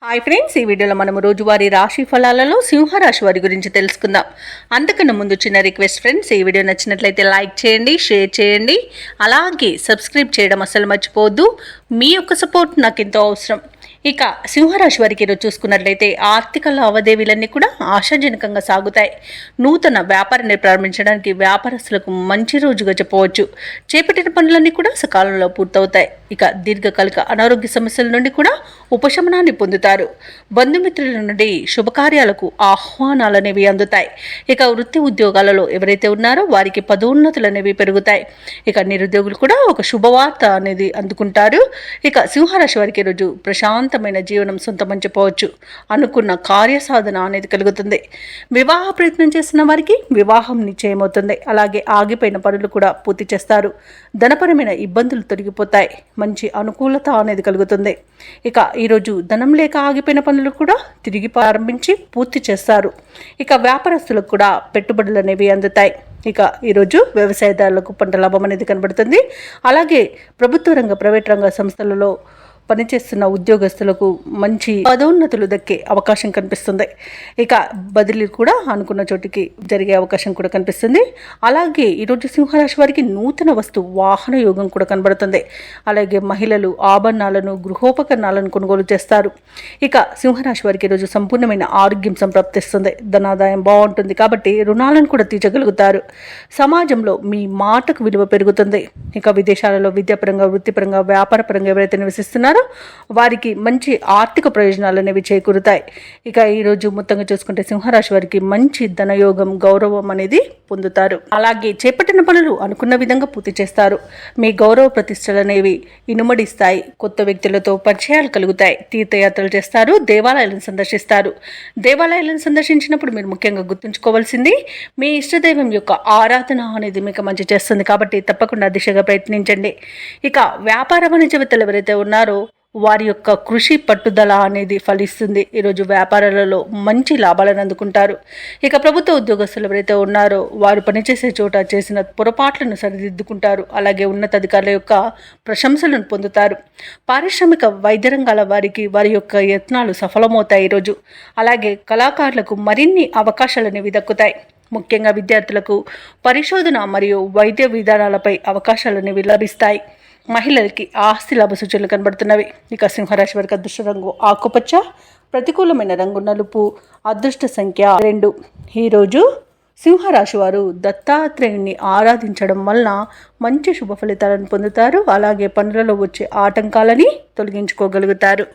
Hi friends, ఈ వీడియోలో మనం రోజువారీ రాశి ఫలాలలో సింహరాశి వారి గురించి తెలుసుకుందాం. అంతకన్నా ముందు చిన్న రిక్వెస్ట్ ఫ్రెండ్స్, ఈ వీడియో నచ్చినట్లయితే లైక్ చేయండి, షేర్ చేయండి, అలాగే సబ్స్క్రైబ్ చేయడం అసలు మర్చిపోవద్దు. మీ యొక్క సపోర్ట్ నాకు ఎంతో అవసరం. ఇక సింహరాశి వారికి ఈరోజు చూసుకున్నట్లయితే ఆర్థిక లావాదేవీలన్నీ కూడా ఆశాజనకంగా సాగుతాయి. నూతన వ్యాపారాన్ని ప్రారంభించడానికి వ్యాపారస్తులకు మంచి రోజుగా చెప్పవచ్చు. చేపట్టిన పనులన్నీ కూడా సకాలంలో పూర్తవుతాయి. ఇక దీర్ఘకాలిక అనారోగ్య సమస్యల నుండి కూడా ఉపశమనాన్ని పొందుతారు. బంధుమిత్రుల నుండి శుభకార్యాలకు ఆహ్వానాలు అనేవి అందుతాయి. ఇక వృత్తి ఉద్యోగాలలో ఎవరైతే ఉన్నారో వారికి పదోన్నతులు అనేవి పెరుగుతాయి. ఇక నిరుద్యోగులు కూడా ఒక శుభవార్త అనేది అందుకుంటారు. ఇక సింహరాశి వారికి ఈరోజు ప్రశాంతమైన జీవనం సొంతమని చెప్పవచ్చు. అనుకున్న కార్యసాధన అనేది కలుగుతుంది. వివాహ ప్రయత్నం చేస్తున్న వారికి వివాహం నిశ్చయమవుతుంది. అలాగే ఆగిపోయిన పనులు కూడా పూర్తి చేస్తారు. ధనపరమైన ఇబ్బందులు తొలగిపోతాయి. మంచి అనుకూలత అనేది కలుగుతుంది. ఇక ఈరోజు ధనం లేక ఆగిపోయిన పనులు కూడా తిరిగి ప్రారంభించి పూర్తి చేస్తారు. ఇక వ్యాపారస్తులకు కూడా పెట్టుబడులు అనేవి అందుతాయి. ఇక ఈరోజు వ్యవసాయదారులకు పంట లాభం అనేది కనబడుతుంది. అలాగే ప్రభుత్వ రంగ ప్రైవేట్ రంగ సంస్థలలో పనిచేస్తున్న ఉద్యోగస్తులకు మంచి పదోన్నతులు దక్కే అవకాశం కనిపిస్తుంది. ఇక బదిలీ కూడా అనుకున్న చోటికి జరిగే అవకాశం కూడా కనిపిస్తుంది. అలాగే ఈరోజు సింహరాశి వారికి నూతన వాహన యోగం కూడా కనబడుతుంది. అలాగే మహిళలు ఆభరణాలను గృహోపకరణాలను కొనుగోలు చేస్తారు. ఇక సింహరాశి వారికి ఈరోజు సంపూర్ణమైన ఆరోగ్యం సంప్రాప్తిస్తుంది. ధనాదాయం బాగుంటుంది కాబట్టి రుణాలను కూడా తీర్చగలుగుతారు. సమాజంలో మీ మాటకు విలువ పెరుగుతుంది. ఇక విదేశాలలో విద్యాపరంగా వృత్తిపరంగా వ్యాపారపరంగా ఎవరైతే నివసిస్తున్నారో వారికి మంచి ఆర్థిక ప్రయోజనాలు అనేవి చేకూరుతాయి. ఇక ఈరోజు మొత్తంగా చూసుకుంటే సింహరాశి వారికి మంచి ధనయోగం గౌరవం అనేది పొందుతారు. అలాగే చేపట్టిన పనులు అనుకున్న విధంగా పూర్తి చేస్తారు. మీ గౌరవ ప్రతిష్టలు అనేవి ఇనుమడిస్తాయి. కొత్త వ్యక్తులతో పరిచయాలు కలుగుతాయి. తీర్థయాత్రలు చేస్తారు. దేవాలయాలను సందర్శిస్తారు. దేవాలయాలను సందర్శించినప్పుడు మీరు ముఖ్యంగా గుర్తుంచుకోవాల్సింది మీ ఇష్టదైవం యొక్క ఆరాధన అనేది మీకు మంచి చేస్తుంది. కాబట్టి తప్పకుండా దిశగా ప్రయత్నించండి. ఇక వ్యాపార వాణిజ్యవేత్తలు ఎవరైతే ఉన్నారో వారి యొక్క కృషి పట్టుదల అనేది ఫలిస్తుంది. ఈరోజు వ్యాపారాలలో మంచి లాభాలను అందుకుంటారు. ఇక ప్రభుత్వ ఉద్యోగస్తులు ఎవరైతే ఉన్నారో వారు పనిచేసే చోట చేసిన పొరపాట్లను సరిదిద్దుకుంటారు. అలాగే ఉన్నతాధికారుల యొక్క ప్రశంసలను పొందుతారు. పారిశ్రామిక వైద్య రంగాల వారికి వారి యొక్క యత్నాలు సఫలమవుతాయి ఈరోజు. అలాగే కళాకారులకు మరిన్ని అవకాశాలు అనేవి దక్కుతాయి. ముఖ్యంగా విద్యార్థులకు పరిశోధన మరియు వైద్య విధానాలపై అవకాశాలు అనేవి లభిస్తాయి. మహిళలకి ఆస్తి లాభ సూచనలు కనబడుతున్నవి. ఇక సింహరాశి వారికి అదృష్ట రంగు ఆకుపచ్చ, ప్రతికూలమైన రంగు నలుపు, అదృష్ట సంఖ్య 2. ఈరోజు సింహరాశి వారు దత్తాత్రేయుని ఆరాధించడం వలన మంచి శుభ ఫలితాలను పొందుతారు. అలాగే పనులలో వచ్చే ఆటంకాలని తొలగించుకోగలుగుతారు.